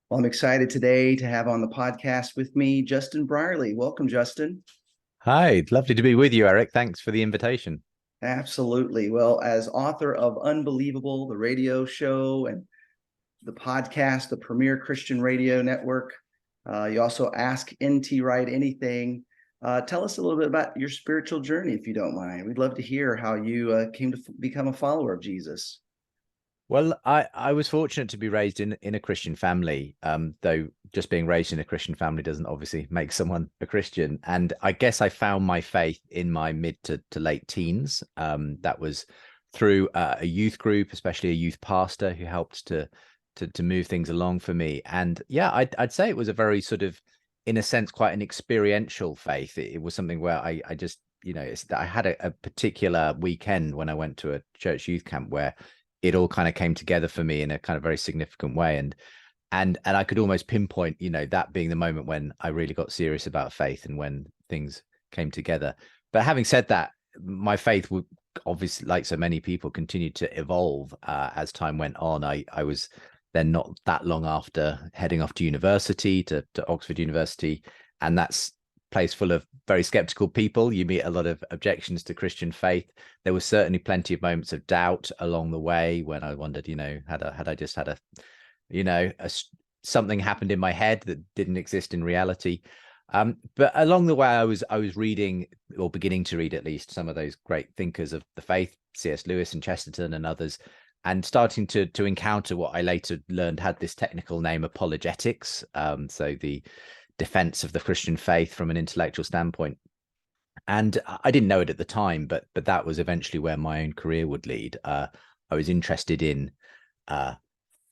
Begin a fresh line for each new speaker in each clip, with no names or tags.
Well, I'm excited today to have on the podcast with me Justin Brierley. Welcome, Justin.
Hi, lovely to be with you, Eric. Thanks for the invitation.
Absolutely. Well, as author of Unbelievable, the radio show, and the podcast, the premier Christian radio network, you also Ask NT Wright Anything. Tell us a little bit about your spiritual journey, if you don't mind. We'd love to hear how you came to become a follower of Jesus.
Well, I was fortunate to be raised in a Christian family, though just being raised in a Christian family doesn't obviously make someone a Christian. And I guess I found my faith in my mid to late teens. That was through a youth group, especially a youth pastor who helped to move things along for me. And yeah, I'd say it was a very sort of, in a sense, quite an experiential faith. It was something where I just, I had a particular weekend when I went to a church youth camp where it all kind of came together for me in a kind of very significant way. And I could almost pinpoint, that being the moment when I really got serious about faith and when things came together. But having said that, my faith would obviously, like so many people, continued to evolve as time went on. I was then not that long after heading off to university, to Oxford University, and that's place full of very skeptical people. You meet a lot of objections to Christian faith. There was certainly plenty of moments of doubt along the way when I wondered, had I just had something happened in my head that didn't exist in reality. But along the way, I was reading, or beginning to read at least, some of those great thinkers of the faith, C.S. Lewis and Chesterton and others, and starting to encounter what I later learned had this technical name, apologetics. So the defense of the Christian faith from an intellectual standpoint. And I didn't know it at the time, but that was eventually where my own career would lead. I was interested in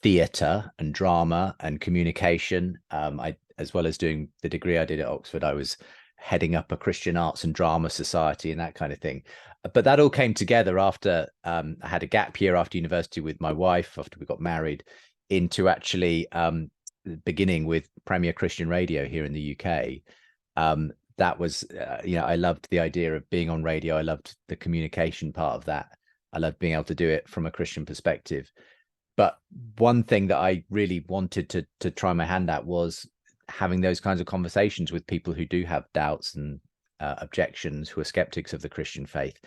theatre and drama and communication. As well as doing the degree I did at Oxford, I was heading up a Christian arts and drama society and that kind of thing. But that all came together after I had a gap year after university with my wife, after we got married, into actually beginning with Premier Christian Radio here in the UK. That was, I loved the idea of being on radio. I loved the communication part of that. I loved being able to do it from a Christian perspective. But one thing that I really wanted to try my hand at was having those kinds of conversations with people who do have doubts and objections, who are skeptics of the Christian faith.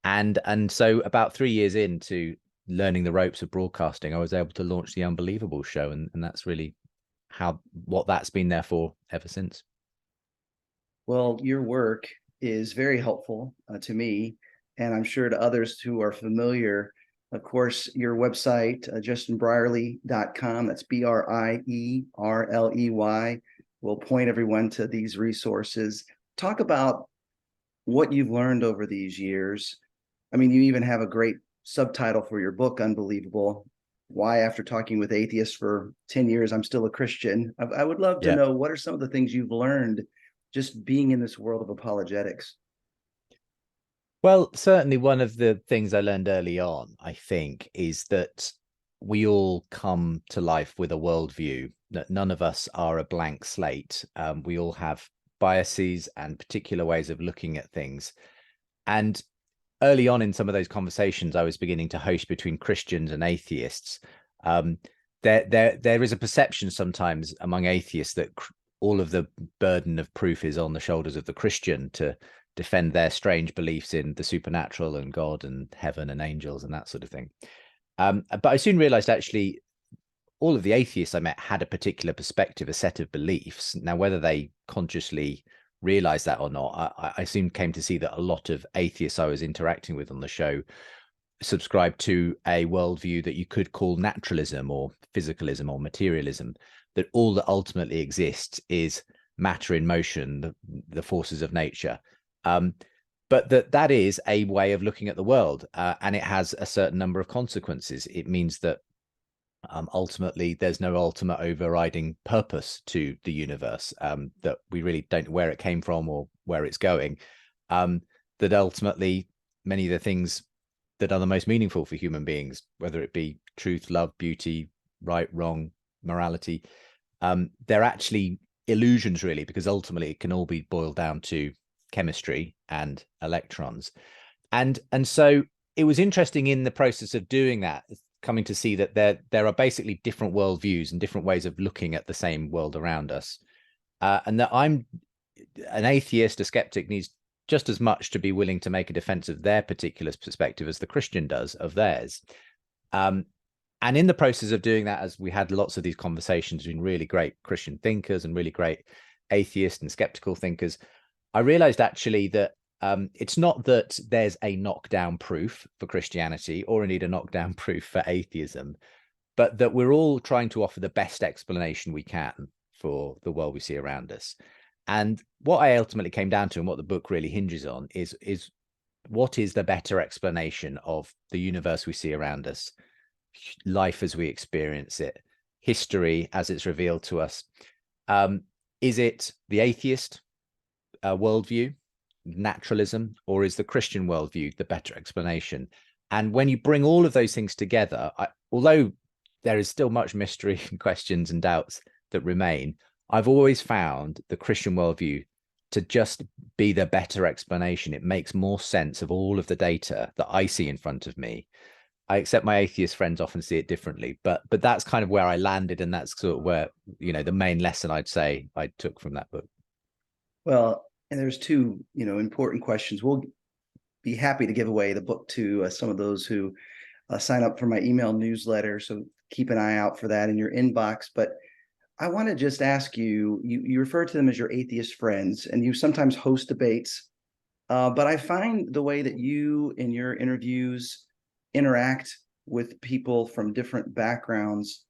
And so about 3 years into learning the ropes of broadcasting, I was able to launch the Unbelievable show. And that's really what that's been there for ever since.
Well, your work is very helpful to me, and I'm sure to others who are familiar. Of course, your website, justinbrierley.com, that's Brierley, will point everyone to these resources. Talk about what you've learned over these years. I mean, you even have a great subtitle for your book, Unbelievable: Why, After Talking with Atheists for 10 years, I'm Still a Christian. I would love to
Yeah.
know, what are some of the things you've learned just being in this world of apologetics?
Well, certainly one of the things I learned early on, I think, is that we all come to life with a worldview, that none of us are a blank slate. We all have biases and particular ways of looking at things. And early on in some of those conversations I was beginning to host between Christians and atheists, there is a perception sometimes among atheists that all of the burden of proof is on the shoulders of the Christian to defend their strange beliefs in the supernatural and God and heaven and angels and that sort of thing. But I soon realized actually all of the atheists I met had a particular perspective, a set of beliefs. Now, whether they consciously realized that or not, I soon came to see that a lot of atheists I was interacting with on the show subscribed to a worldview that you could call naturalism or physicalism or materialism, that all that ultimately exists is matter in motion, the forces of nature. But that is a way of looking at the world, and it has a certain number of consequences. It means that ultimately there's no ultimate overriding purpose to the universe, that we really don't know where it came from or where it's going, that ultimately many of the things that are the most meaningful for human beings, whether it be truth, love, beauty, right, wrong, morality, they're actually illusions, really, because ultimately it can all be boiled down to chemistry and electrons. And so it was interesting in the process of doing that, coming to see that there are basically different worldviews and different ways of looking at the same world around us. And that I'm an atheist, a skeptic, needs just as much to be willing to make a defense of their particular perspective as the Christian does of theirs. And in the process of doing that, as we had lots of these conversations between really great Christian thinkers and really great atheist and skeptical thinkers, I realized actually that it's not that there's a knockdown proof for Christianity or indeed a knockdown proof for atheism, but that we're all trying to offer the best explanation we can for the world we see around us. And what I ultimately came down to, and what the book really hinges on, is what is the better explanation of the universe we see around us, life as we experience it, history as it's revealed to us. Is it the atheist worldview, naturalism, or is the Christian worldview the better explanation? And when you bring all of those things together, although there is still much mystery and questions and doubts that remain, I've always found the Christian worldview to just be the better explanation. It makes more sense of all of the data that I see in front of me. I accept my atheist friends often see it differently, but that's kind of where I landed, and that's sort of where, the main lesson I'd say I took from that book.
Well, and there's two, important questions. We'll be happy to give away the book to some of those who sign up for my email newsletter. So keep an eye out for that in your inbox. But I want to just ask you, you refer to them as your atheist friends, and you sometimes host debates. But I find the way that you, in your interviews, interact with people from different backgrounds,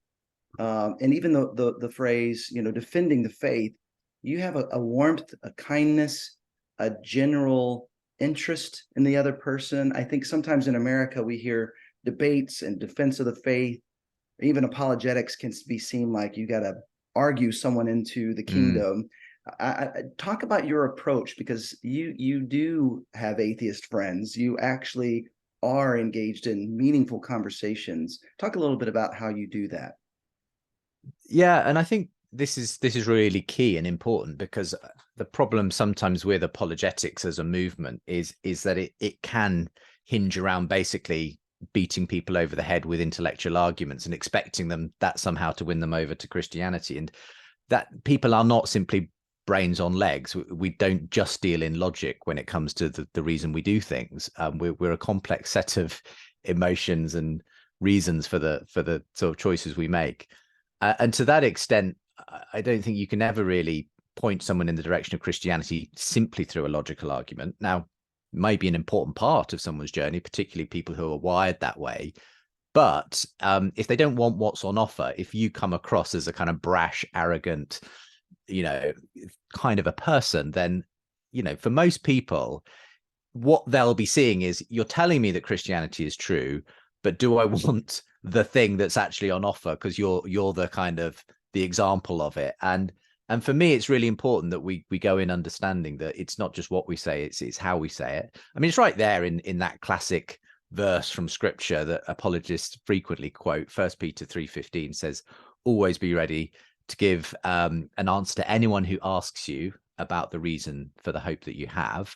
and even the phrase, defending the faith, you have a warmth, a kindness, a general interest in the other person. I think sometimes in America we hear debates and defense of the faith, even apologetics can be seen like you got to argue someone into the kingdom. I talk about your approach, because you do have atheist friends. You actually are engaged in meaningful conversations. Talk a little bit about how you do that.
Yeah, and I think this is really key and important, because the problem sometimes with apologetics as a movement is that it can hinge around basically beating people over the head with intellectual arguments and expecting them that somehow to win them over to Christianity, and that people are not simply brains on legs. We don't just deal in logic when it comes to the reason we do things. We're a complex set of emotions and reasons for the sort of choices we make. And to that extent, I don't think you can ever really point someone in the direction of Christianity simply through a logical argument. Now, it may be an important part of someone's journey, particularly people who are wired that way. But if they don't want what's on offer, if you come across as a kind of brash, arrogant, kind of a person, then, for most people, what they'll be seeing is, you're telling me that Christianity is true, but do I want the thing that's actually on offer? Because you're the kind of the example of it. And for me, it's really important that we go in understanding that it's not just what we say, it's how we say it. I mean, it's right there in that classic verse from scripture that apologists frequently quote. 1 Peter 3:15 says, always be ready to give an answer to anyone who asks you about the reason for the hope that you have.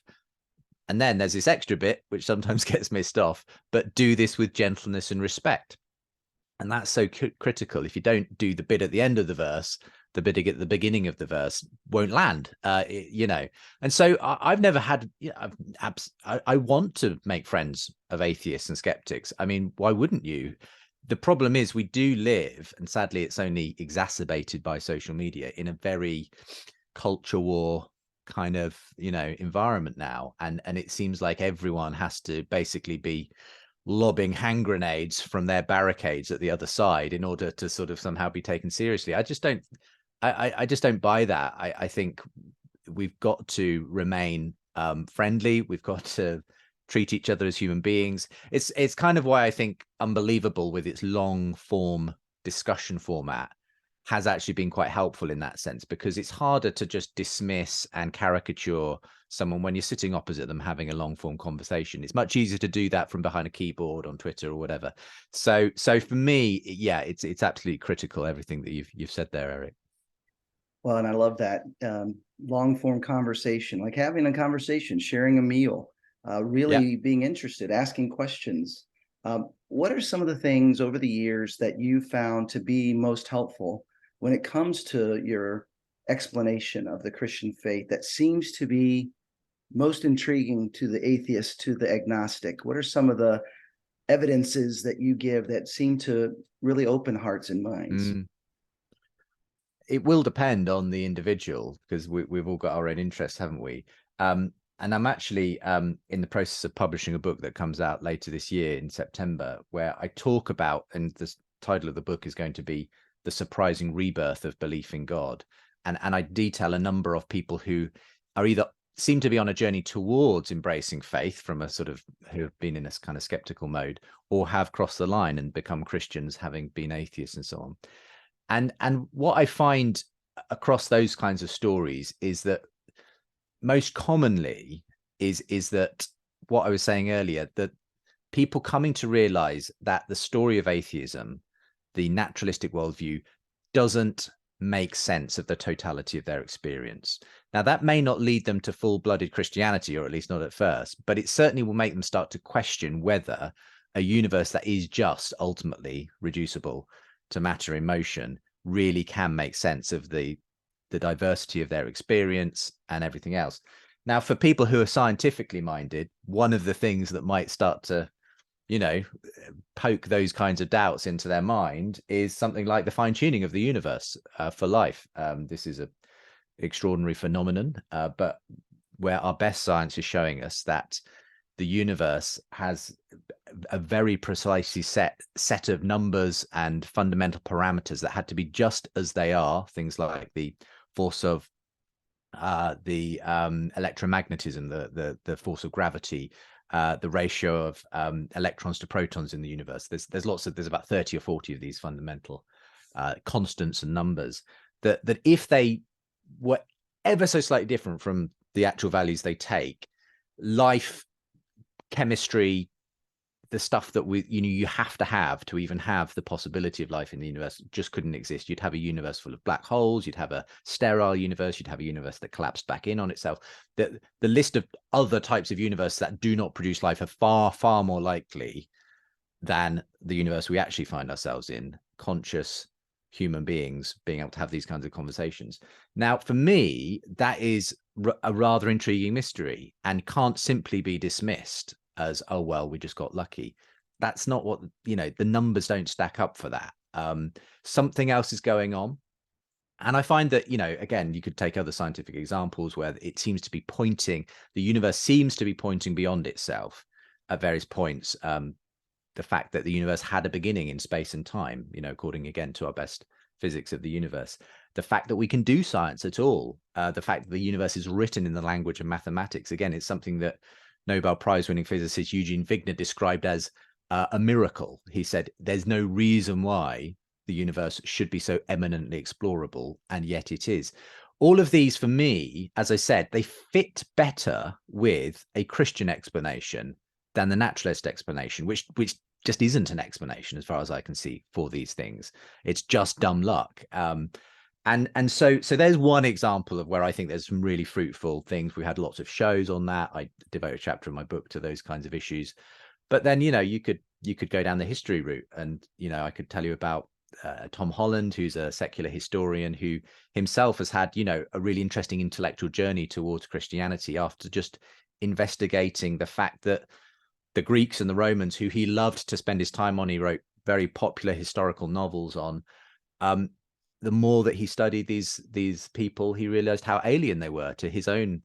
And then there's this extra bit, which sometimes gets missed off, but do this with gentleness and respect. And that's so critical. If you don't do the bit at the end of the verse, the bit at the beginning of the verse won't land, And so I've never had, I want to make friends of atheists and skeptics. I mean, why wouldn't you? The problem is we do live, and sadly it's only exacerbated by social media, in a very culture war kind of, environment now. And it seems like everyone has to basically be lobbing hand grenades from their barricades at the other side in order to sort of somehow be taken seriously. I just don't buy that. I think we've got to remain friendly. We've got to treat each other as human beings. It's kind of why I think Unbelievable, with its long form discussion format, has actually been quite helpful in that sense, because it's harder to just dismiss and caricature someone when you're sitting opposite them having a long form conversation. It's much easier to do that from behind a keyboard on Twitter or whatever. So for me, yeah, it's absolutely critical, everything that you've said there, Eric.
Well, and I love that long form conversation, like having a conversation, sharing a meal, really being interested, asking questions. What are some of the things over the years that you found to be most helpful when it comes to your explanation of the Christian faith that seems to be most intriguing to the atheist, to the agnostic? What are some of the evidences that you give that seem to really open hearts and minds?
It will depend on the individual, because we've all got our own interests, haven't we? And I'm actually in the process of publishing a book that comes out later this year in September, where I talk about, and the title of the book is going to be The Surprising Rebirth of Belief in God. And I detail a number of people who are either seem to be on a journey towards embracing faith from a sort of, who have been in this kind of skeptical mode, or have crossed the line and become Christians having been atheists and so on. And what I find across those kinds of stories is that most commonly is that what I was saying earlier, that people coming to realize that the story of atheism, the naturalistic worldview, doesn't make sense of the totality of their experience. Now, that may not lead them to full-blooded Christianity, or at least not at first, but it certainly will make them start to question whether a universe that is just ultimately reducible to matter in motion really can make sense of the diversity of their experience and everything else. Now, for people who are scientifically minded, one of the things that might start to, poke those kinds of doubts into their mind is something like the fine-tuning of the universe for life. This is an extraordinary phenomenon, but where our best science is showing us that the universe has a very precisely set of numbers and fundamental parameters that had to be just as they are, things like the force of the electromagnetism, the force of gravity, the ratio of electrons to protons in the universe. There's about 30 or 40 of these fundamental constants and numbers that if they were ever so slightly different from the actual values they take, life, chemistry, the stuff that you have to even have the possibility of life in the universe just couldn't exist. You'd have a universe full of black holes, you'd have a sterile universe, you'd have a universe that collapsed back in on itself. The list of other types of universe that do not produce life are far, far more likely than the universe we actually find ourselves in, conscious human beings being able to have these kinds of conversations. Now, for me, that is a rather intriguing mystery and can't simply be dismissed as, oh, well, we just got lucky. That's not what, the numbers don't stack up for that. Something else is going on. And I find that, again, you could take other scientific examples where it seems to be the universe seems to be pointing beyond itself at various points. The fact that the universe had a beginning in space and time, according again to our best physics of the universe, the fact that we can do science at all, the fact that the universe is written in the language of mathematics, again, it's something that Nobel Prize winning physicist Eugene Wigner described as a miracle. He said, there's no reason why the universe should be so eminently explorable, and yet it is. All of these, for me, as I said, they fit better with a Christian explanation than the naturalist explanation, which just isn't an explanation as far as I can see for these things. It's just dumb luck. And so there's one example of where I think there's some really fruitful things. We had lots of shows on that. I devote a chapter in my book to those kinds of issues. But then, you could go down the history route, and, I could tell you about Tom Holland, who's a secular historian who himself has had, a really interesting intellectual journey towards Christianity after just investigating the fact that the Greeks and the Romans, who he loved to spend his time on, he wrote very popular historical novels on. The more that he studied these people, he realized how alien they were to his own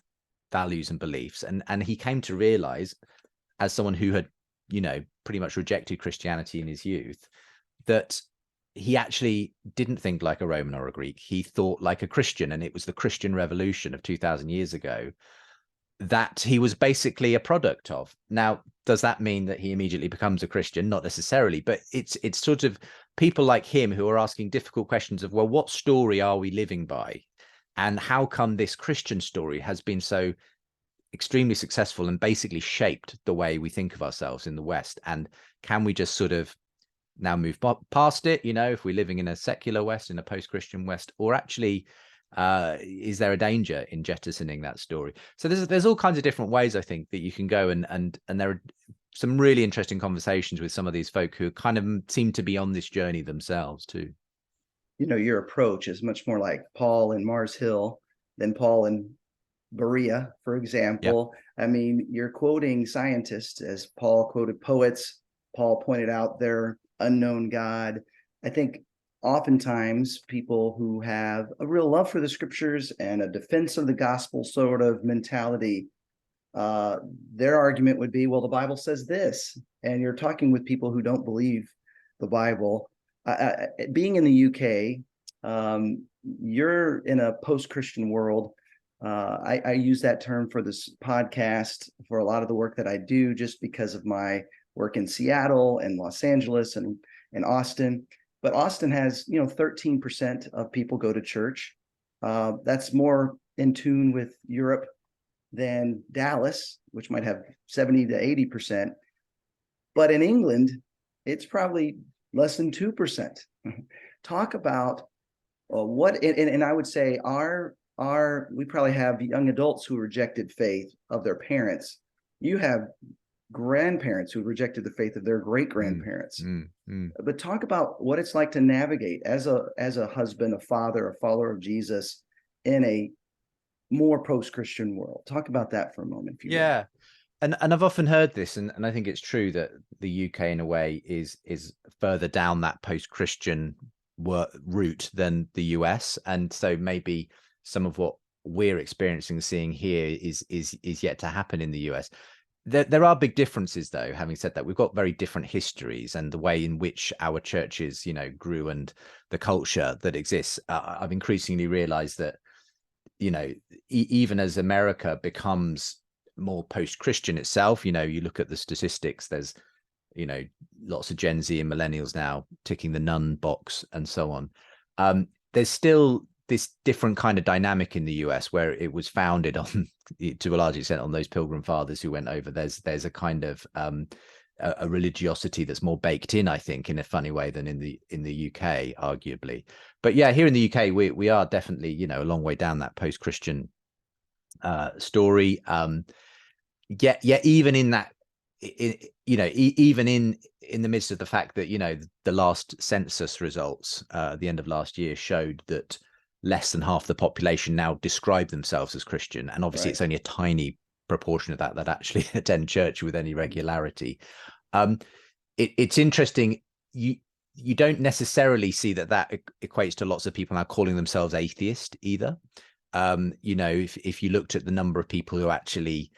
values and beliefs. And he came to realize, as someone who had, pretty much rejected Christianity in his youth, that he actually didn't think like a Roman or a Greek. He thought like a Christian, and it was the Christian Revolution of 2000 years ago that he was basically a product of. Now, does that mean that he immediately becomes a Christian? Not necessarily, but it's sort of people like him who are asking difficult questions of, well, what story are we living by? And how come this Christian story has been so extremely successful and basically shaped the way we think of ourselves in the West? And can we just sort of now move past it, if we're living in a secular West, in a post-Christian West, or actually is there a danger in jettisoning that story? So there's all kinds of different ways, I think, that you can go, and there are some really interesting conversations with some of these folk who kind of seem to be on this journey themselves too.
Your approach is much more like Paul in Mars Hill than Paul in Berea, for example. Yep. I mean, you're quoting scientists as Paul quoted poets. Paul pointed out their unknown God. I think oftentimes people who have a real love for the scriptures and a defense of the gospel sort of mentality, their argument would be, well, the Bible says this, and you're talking with people who don't believe the Bible. Being in the UK, you're in a post-Christian world. I use that term for this podcast for a lot of the work that I do, just because of my work in Seattle and Los Angeles and Austin. But Austin has, 13% of people go to church. That's more in tune with Europe than Dallas, which might have 70 to 80%. But in England, it's probably less than 2%. Talk about what, and I would say we probably have young adults who rejected faith of their parents. You have grandparents who rejected the faith of their great grandparents. But talk about what it's like to navigate as a husband, a father, a follower of Jesus in a more post-Christian world. Talk about that for a moment, if you will.
And I've often heard this, and I think it's true that the UK in a way is further down that post-Christian route than the US, and so maybe some of what we're experiencing, seeing here is yet to happen in the US. There are big differences, though. Having said that, we've got very different histories, and the way in which our churches, grew, and the culture that exists. I've increasingly realized that, even as America becomes more post-Christian itself, you look at the statistics, there's, lots of Gen Z and millennials now ticking the nun box and so on. There's still this different kind of dynamic in the US, where it was founded on, to a large extent, on those Pilgrim Fathers who went over. There's a kind of a religiosity that's more baked in, I think, in a funny way than in the UK, arguably. But yeah, here in the UK, we are definitely, a long way down that post-Christian story. Yet even in that, even in the midst of the fact that, the last census results at the end of last year showed that less than half the population now describe themselves as Christian. And obviously It's only a tiny proportion of that actually attend church with any regularity. It's interesting. You don't necessarily see that equates to lots of people now calling themselves atheist either. If you looked at the number of people who actually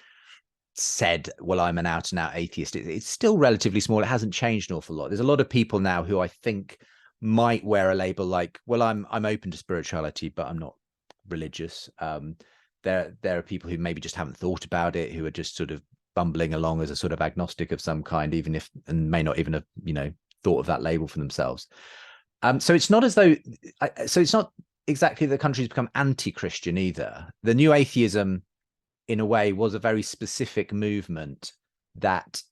said, well, I'm an out and out atheist, it's still relatively small. It hasn't changed an awful lot. There's a lot of people now who I think might wear a label like, well, I'm open to spirituality, but I'm not religious. There are people who maybe just haven't thought about it, who are just sort of bumbling along as a sort of agnostic of some kind, and may not even have, thought of that label for themselves. So it's not as though, it's not exactly the country's become anti-Christian either. The new atheism, in a way, was a very specific movement that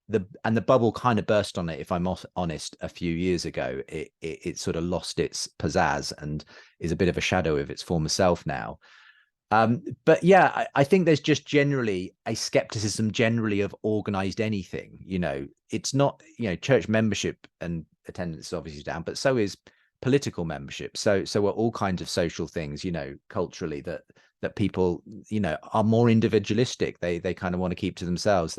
the bubble kind of burst on it, if I'm honest, a few years ago. It sort of lost its pizzazz and is a bit of a shadow of its former self now. But yeah, I think there's just generally a skepticism generally of organized anything. It's not, church membership and attendance is obviously down, but so is political membership. So are all kinds of social things, culturally, that people, are more individualistic. They kind of want to keep to themselves.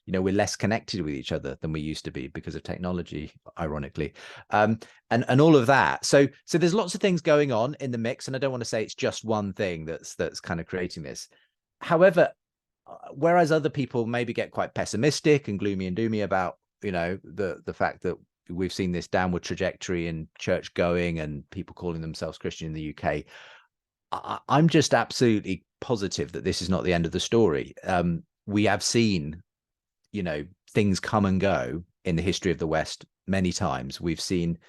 We're less connected with each other than we used to be because of technology, ironically, and all of that. So there's lots of things going on in the mix, and I don't want to say it's just one thing that's kind of creating this. However, whereas other people maybe get quite pessimistic and gloomy and doomy about, the fact that we've seen this downward trajectory in church going and people calling themselves Christian in the UK, I'm just absolutely positive that this is not the end of the story. We have seen, things come and go in the history of the West many times. We've seen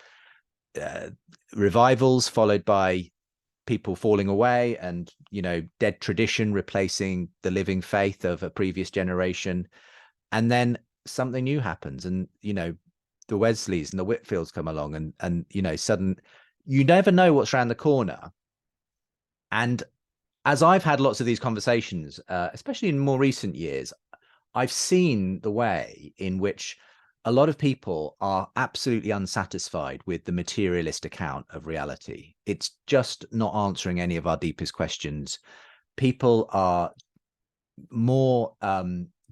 revivals followed by people falling away and, dead tradition replacing the living faith of a previous generation. And then something new happens, and, the Wesleys and the Whitfields come along, and you never know what's around the corner. And as I've had lots of these conversations, especially in more recent years, I've seen the way in which a lot of people are absolutely unsatisfied with the materialist account of reality. It's just not answering any of our deepest questions. People are more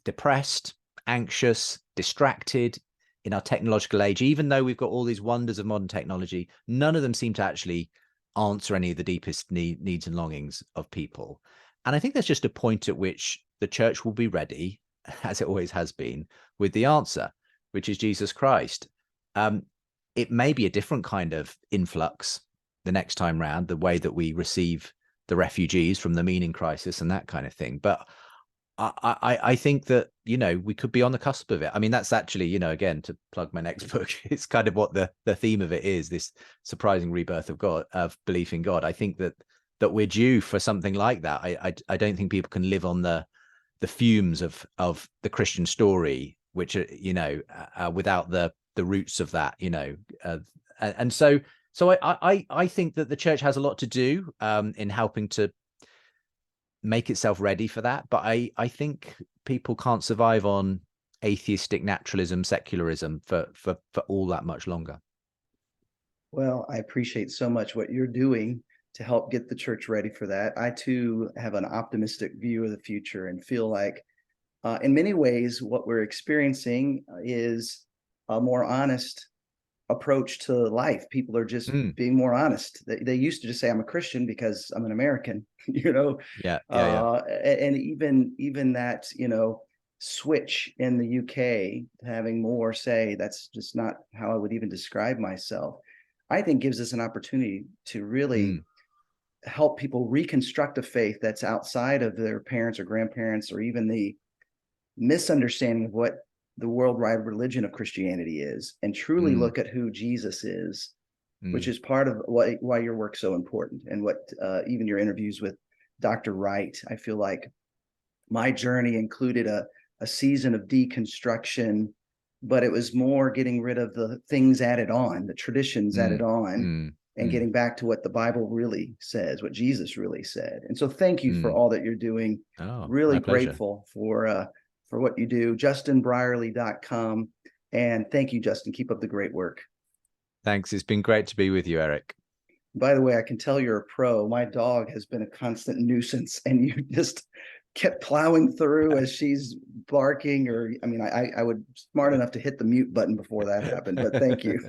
depressed, anxious, distracted in our technological age. Even though we've got all these wonders of modern technology, none of them seem to actually answer any of the deepest needs and longings of people. And I think there's just a point at which the church will be ready, as it always has been, with the answer, which is Jesus Christ. It may be a different kind of influx the next time round, the way that we receive the refugees from the meaning crisis and that kind of thing. But I think that, we could be on the cusp of it. I mean, that's actually, again, to plug my next book, it's kind of what the theme of it is, this surprising rebirth of God, of belief in God. I think that we're due for something like that. I don't think people can live on the fumes of the Christian story, which are, without the roots of that, and so I think that the church has a lot to do in helping to make itself ready for that. But I think people can't survive on atheistic naturalism, secularism for all that much longer.
Well, I appreciate so much what you're doing to help get the church ready for that. I too have an optimistic view of the future and feel like in many ways what we're experiencing is a more honest approach to life. People are just being more honest. They used to just say, I'm a Christian because I'm an American,
Yeah.
And even that, switch in the UK, having more say, that's just not how I would even describe myself, I think gives us an opportunity to really help people reconstruct a faith that's outside of their parents or grandparents, or even the misunderstanding of what the worldwide religion of Christianity is, and truly look at who Jesus is, which is part of why your work's so important, and what even your interviews with Dr. Wright. I feel like my journey included a season of deconstruction, but it was more getting rid of the things added on, the traditions added on, and getting back to what the Bible really says, what Jesus really said. And so thank you for all that you're doing.
Oh,
really
my pleasure.
grateful for what you do. JustinBrierley.com. And thank you, Justin. Keep up the great work.
Thanks. It's been great to be with you, Eric.
By the way, I can tell you're a pro. My dog has been a constant nuisance, and you just kept plowing through as she's barking. I would smart enough to hit the mute button before that happened, but thank you.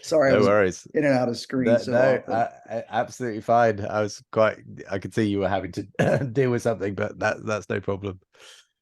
Sorry,
No
I was
worries.
in and out of screen so often.
Absolutely fine. I could see you were having to deal with something, but that's no problem.